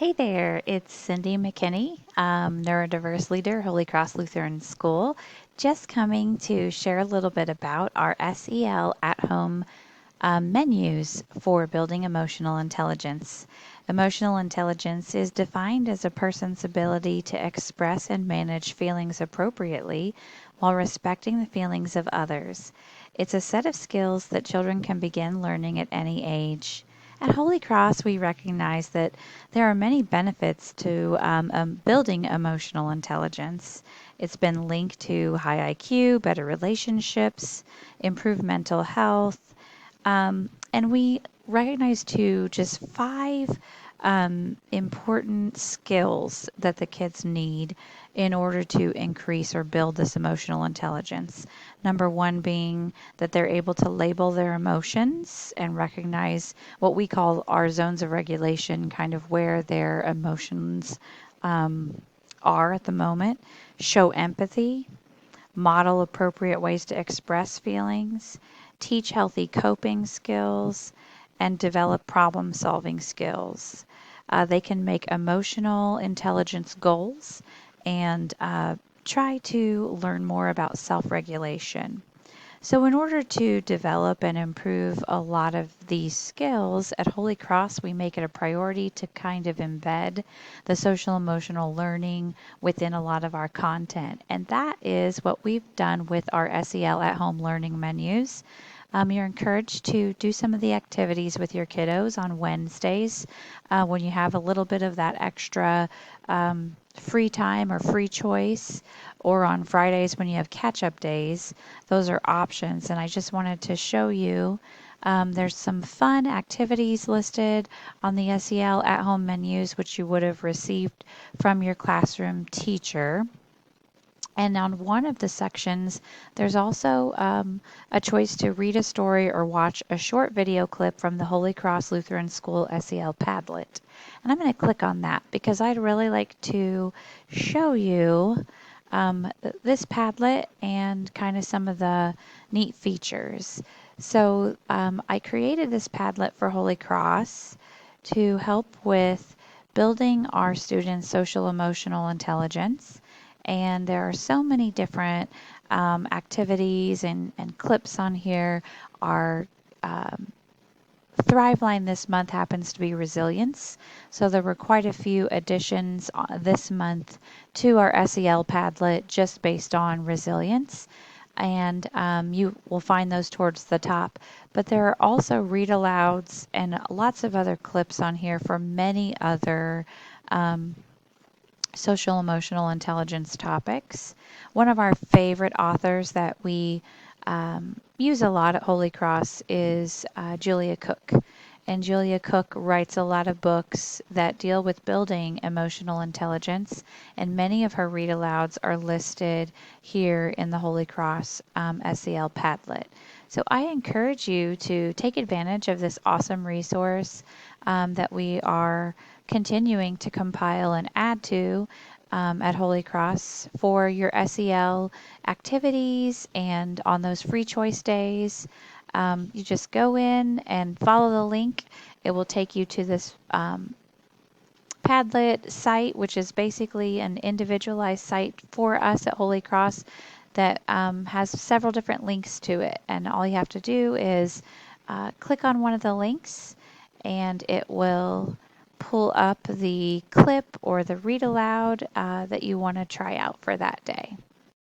Hey there, it's Cindy McKinney, neurodiverse leader, Holy Cross Lutheran School, just coming to share a little bit about our SEL at-home menus for building emotional intelligence. Emotional intelligence is defined as a person's ability to express and manage feelings appropriately while respecting the feelings of others. It's a set of skills that children can begin learning at any age. At Holy Cross, we recognize that there are many benefits to building emotional intelligence. It's been linked to high IQ, better relationships, improved mental health, and we recognize too just five important skills that the kids need in order to increase or build this emotional intelligence. Number one being that they're able to label their emotions and recognize what we call our zones of regulation, kind of where their emotions are at the moment, show empathy, model appropriate ways to express feelings, teach healthy coping skills, and develop problem solving skills. They can make emotional intelligence goals and try to learn more about self regulation. So, in order to develop and improve a lot of these skills, at Holy Cross, we make it a priority to kind of embed the social emotional learning within a lot of our content. And that is what we've done with our SEL at home learning menus. You're encouraged to do some of the activities with your kiddos on Wednesdays when you have a little bit of that extra free time or free choice, or on Fridays when you have catch-up days. Those are options, and I just wanted to show you there's some fun activities listed on the SEL at-home menus, which you would have received from your classroom teacher. And on one of the sections, there's also a choice to read a story or watch a short video clip from the Holy Cross Lutheran School SEL Padlet. And I'm going to click on that because I'd really like to show you this Padlet and kind of some of the neat features. So I created this Padlet for Holy Cross to help with building our students' social emotional intelligence. And there are so many different activities and clips on here. Our Thriveline this month happens to be resilience. So there were quite a few additions this month to our SEL Padlet just based on resilience. And you will find those towards the top. But there are also read alouds and lots of other clips on here for many other social emotional intelligence topics. One of our favorite authors that we use a lot at Holy Cross is Julia Cook. And Julia Cook writes a lot of books that deal with building emotional intelligence, and many of her read alouds are listed here in the Holy Cross SEL Padlet. So I encourage you to take advantage of this awesome resource that we are continuing to compile and add to at Holy Cross for your SEL activities, and on those free choice days. You just go in and follow the link. It will take you to this Padlet site, which is basically an individualized site for us at Holy Cross that has several different links to it. And all you have to do is click on one of the links, and it will pull up the clip or the read aloud that you want to try out for that day.